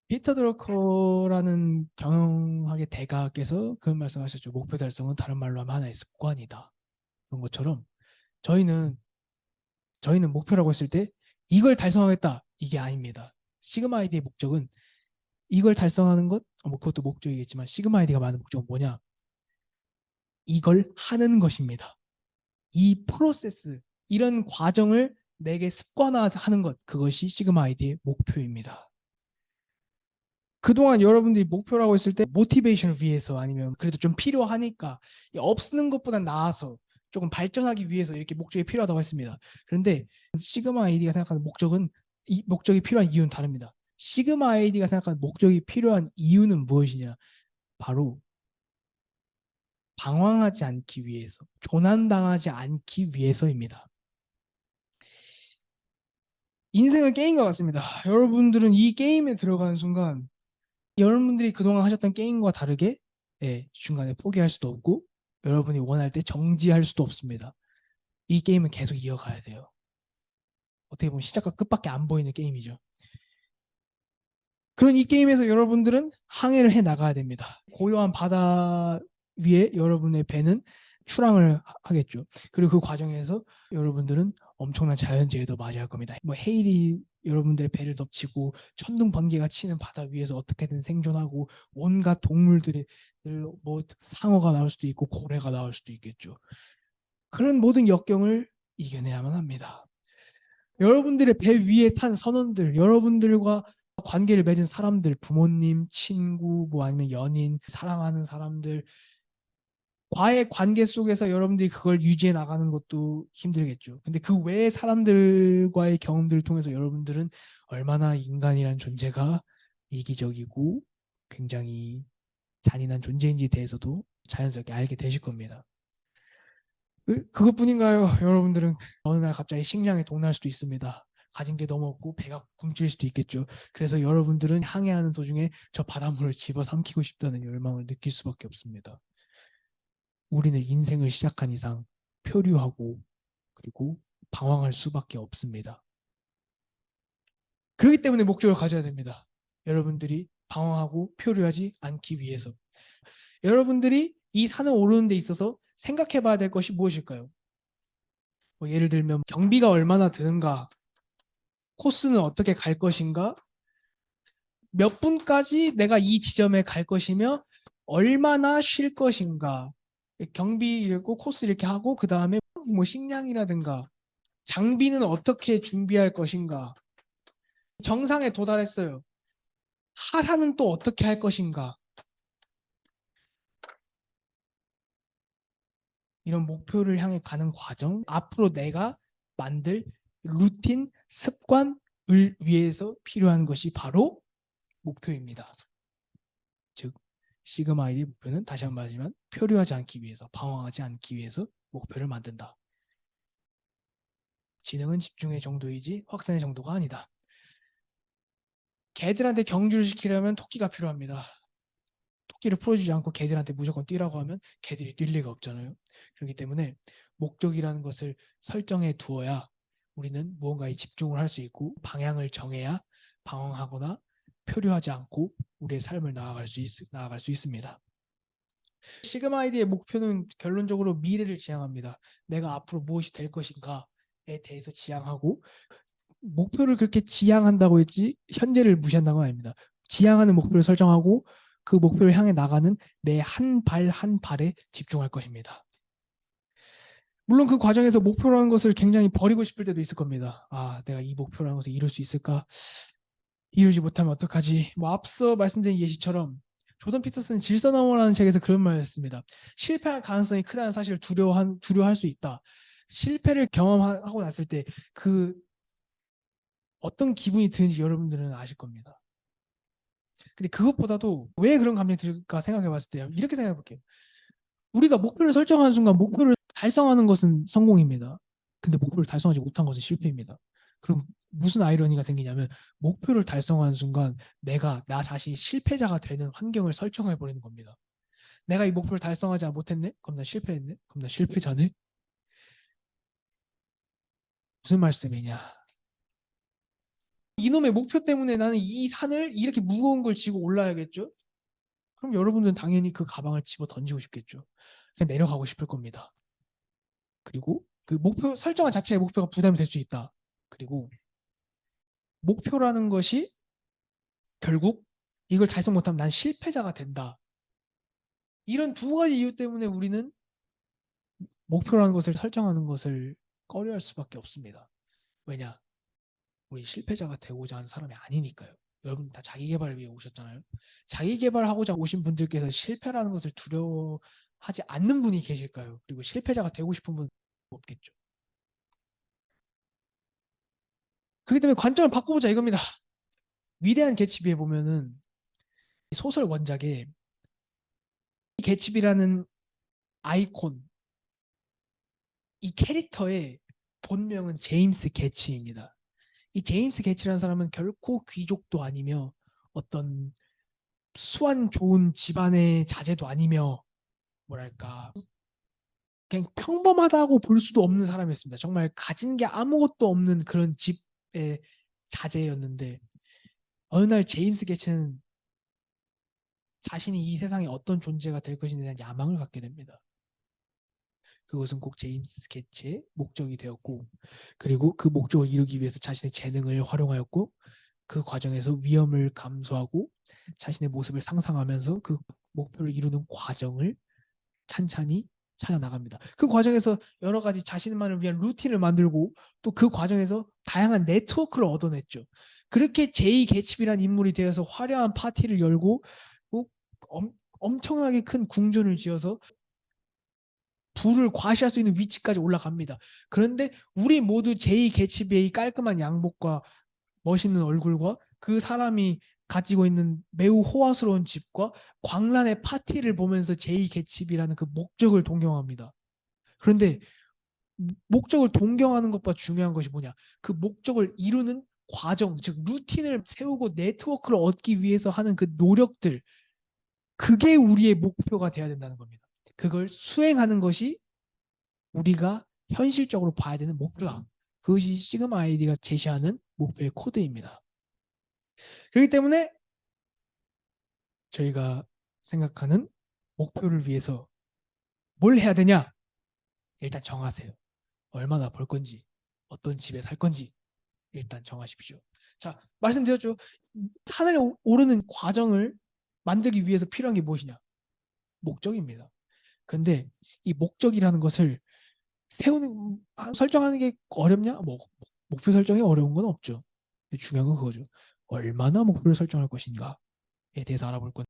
피터 드러커라는 경영학의 대가께서 그런 말씀하셨죠. 목표 달성은 다른 말로 하면 하나의 습관이다. 그런 것처럼 저희는 목표라고 했을 때 이걸 달성하겠다 이게 아닙니다. 시그마 아이디의 목적은 이걸 달성하는 것, 뭐 그것도 목적이겠지만 시그마 아이디가 말하는 목적은 뭐냐? 이걸 하는 것입니다. 이 프로세스, 이런 과정을 내게 습관화하는 것, 그것이 시그마 아이디의 목표입니다. 그동안 여러분들이 목표라고 했을 때 모티베이션을 위해서 아니면 그래도 좀 필요하니까 없는 것보다 나아서 조금 발전하기 위해서 이렇게 목적이 필요하다고 했습니다. 그런데 시그마 아이디가 생각하는 목적은 이 목적이 필요한 이유는 다릅니다. 시그마 아이디가 생각하는 목적이 필요한 이유는 무엇이냐? 바로 방황하지 않기 위해서, 조난당하지 않기 위해서입니다. 인생은 게임과 같습니다. 여러분들은 이 게임에 들어가는 순간 여러분들이 그동안 하셨던 게임과 다르게 중간에 포기할 수도 없고 여러분이 원할 때 정지할 수도 없습니다. 이 게임은 계속 이어가야 돼요. 어떻게 보면 시작과 끝밖에 안 보이는 게임이죠. 그런 이 게임에서 여러분들은 항해를 해 나가야 됩니다. 고요한 바다 위에 여러분의 배는 출항을 하겠죠. 그리고 그 과정에서 여러분들은 엄청난 자연재해도 맞이할 겁니다. 뭐 해일이 여러분들의 배를 덮치고 천둥 번개가 치는 바다 위에서 어떻게든 생존하고 온갖 동물들이 뭐 상어가 나올 수도 있고 고래가 나올 수도 있겠죠. 그런 모든 역경을 이겨내야만 합니다. 여러분들의 배 위에 탄 선원들, 여러분들과 관계를 맺은 사람들, 부모님, 친구, 뭐 아니면 연인, 사랑하는 사람들, 과의 관계 속에서 여러분들이 그걸 유지해 나가는 것도 힘들겠죠. 근데 그 외의 사람들과의 경험들을 통해서 여러분들은 얼마나 인간이란 존재가 이기적이고 굉장히 잔인한 존재인지에 대해서도 자연스럽게 알게 되실 겁니다. 그것뿐인가요? 여러분들은 어느 날 갑자기 식량이 동날 수도 있습니다. 가진 게 너무 없고 배가 굶줄 수도 있겠죠. 그래서 여러분들은 항해하는 도중에 저 바닷물을 집어삼키고 싶다는 열망을 느낄 수밖에 없습니다. 우리는 인생을 시작한 이상 표류하고 그리고 방황할 수밖에 없습니다. 그렇기 때문에 목적을 가져야 됩니다. 여러분들이 방황하고 표류하지 않기 위해서. 여러분들이 이 산을 오르는 데 있어서 생각해 봐야 될 것이 무엇일까요? 뭐 예를 들면 경비가 얼마나 드는가, 코스는 어떻게 갈 것인가, 몇 분까지 내가 이 지점에 갈 것이며 얼마나 쉴 것인가, 경비 읽고 코스 이렇게 하고 그 다음에 뭐 식량이라든가 장비는 어떻게 준비할 것인가, 정상에 도달했어요. 하산은 또 어떻게 할 것인가, 이런 목표를 향해 가는 과정, 앞으로 내가 만들 루틴, 습관을 위해서 필요한 것이 바로 목표입니다. 즉 시그마 아이의 목표는 다시 한번 말하지만 표류하지 않기 위해서, 방황하지 않기 위해서 목표를 만든다. 지능은 집중의 정도이지 확산의 정도가 아니다. 개들한테 경주를 시키려면 토끼가 필요합니다. 토끼를 풀어주지 않고 개들한테 무조건 뛰라고 하면 개들이 뛸 리가 없잖아요. 그렇기 때문에 목적이라는 것을 설정해 두어야 우리는 무언가에 집중을 할 수 있고 방향을 정해야 방황하거나 표류하지 않고 우리의 삶을 나아갈 수 있습니다. 시그마 아이디의 목표는 결론적으로 미래를 지향합니다. 내가 앞으로 무엇이 될 것인가에 대해서 지향하고, 목표를 그렇게 지향한다고 했지 현재를 무시한다는 건 아닙니다. 지향하는 목표를 설정하고 그 목표를 향해 나가는 내 한 발 한 발에 집중할 것입니다. 물론 그 과정에서 목표라는 것을 굉장히 버리고 싶을 때도 있을 겁니다. 아, 내가 이 목표라는 것을 이룰 수 있을까? 이루지 못하면 어떡하지? 뭐 앞서 말씀드린 예시처럼 조던 피터슨은 질서너머라는 책에서 그런 말을 했습니다. 실패할 가능성이 크다는 사실을 두려워할 수 있다. 실패를 경험하고 났을 때 그 어떤 기분이 드는지 여러분들은 아실 겁니다. 근데 그것보다도 왜 그런 감정이 들까 생각해 봤을 때 이렇게 생각해 볼게요. 우리가 목표를 설정하는 순간 목표를 달성하는 것은 성공입니다. 근데 목표를 달성하지 못한 것은 실패입니다. 그럼 무슨 아이러니가 생기냐면 목표를 달성하는 순간 내가 나 자신이 실패자가 되는 환경을 설정해 버리는 겁니다. 내가 이 목표를 달성하지 못했네? 그럼 나 실패했네? 그럼 나 실패자네? 무슨 말씀이냐? 이놈의 목표 때문에 나는 이 산을 이렇게 무거운 걸 지고 올라야겠죠? 그럼 여러분들은 당연히 그 가방을 집어 던지고 싶겠죠. 그냥 내려가고 싶을 겁니다. 그리고 그 목표 설정한 자체의 목표가 부담이 될 수 있다. 그리고 목표라는 것이 결국 이걸 달성 못하면 난 실패자가 된다. 이런 두 가지 이유 때문에 우리는 목표라는 것을 설정하는 것을 꺼려할 수밖에 없습니다. 왜냐? 우리 실패자가 되고자 하는 사람이 아니니까요. 여러분 다 자기 개발을 위해 오셨잖아요. 자기 개발하고자 오신 분들께서 실패라는 것을 두려워하지 않는 분이 계실까요? 그리고 실패자가 되고 싶은 분은 없겠죠. 그렇기 때문에 관점을 바꿔보자 이겁니다. 위대한 개츠비에 보면은 소설 원작에 이 개츠비라는 아이콘, 이 캐릭터의 본명은 제임스 개츠입니다. 이 제임스 개츠라는 사람은 결코 귀족도 아니며 어떤 수완 좋은 집안의 자제도 아니며 뭐랄까 그냥 평범하다고 볼 수도 없는 사람이었습니다. 정말 가진 게 아무것도 없는 그런 집의 자제였는데 어느 날 제임스 개츠는 자신이 이 세상에 어떤 존재가 될 것인에 대한 야망을 갖게 됩니다. 그것은 꼭 제임스 개츠의 목적이 되었고 그리고 그 목적을 이루기 위해서 자신의 재능을 활용하였고 그 과정에서 위험을 감수하고 자신의 모습을 상상하면서 그 목표를 이루는 과정을 찬찬히 찾아 나갑니다. 그 과정에서 여러 가지 자신만을 위한 루틴을 만들고 또 그 과정에서 다양한 네트워크를 얻어냈죠. 그렇게 제이 개츠비라는 인물이 되어서 화려한 파티를 열고 엄청나게 큰 궁전을 지어서 부를 과시할 수 있는 위치까지 올라갑니다. 그런데 우리 모두 제이 개츠비의 깔끔한 양복과 멋있는 얼굴과 그 사람이 가지고 있는 매우 호화스러운 집과 광란의 파티를 보면서 제이 개츠비라는 그 목적을 동경합니다. 그런데 목적을 동경하는 것보다 중요한 것이 뭐냐? 그 목적을 이루는 과정, 즉 루틴을 세우고 네트워크를 얻기 위해서 하는 그 노력들, 그게 우리의 목표가 돼야 된다는 겁니다. 그걸 수행하는 것이 우리가 현실적으로 봐야 되는 목표다. 그것이 시그마 아이디가 제시하는 목표의 코드입니다. 그렇기 때문에 저희가 생각하는 목표를 위해서 뭘 해야 되냐? 일단 정하세요. 얼마나 벌 건지, 어떤 집에 살 건지 일단 정하십시오. 자, 말씀드렸죠. 산을 오르는 과정을 만들기 위해서 필요한 게 무엇이냐? 목적입니다. 근데 이 목적이라는 것을 설정하는 게 어렵냐? 목표 설정이 어려운 건 없죠. 중요한 건 그거죠. 얼마나 목표를 설정할 것인가에 대해서 알아볼 건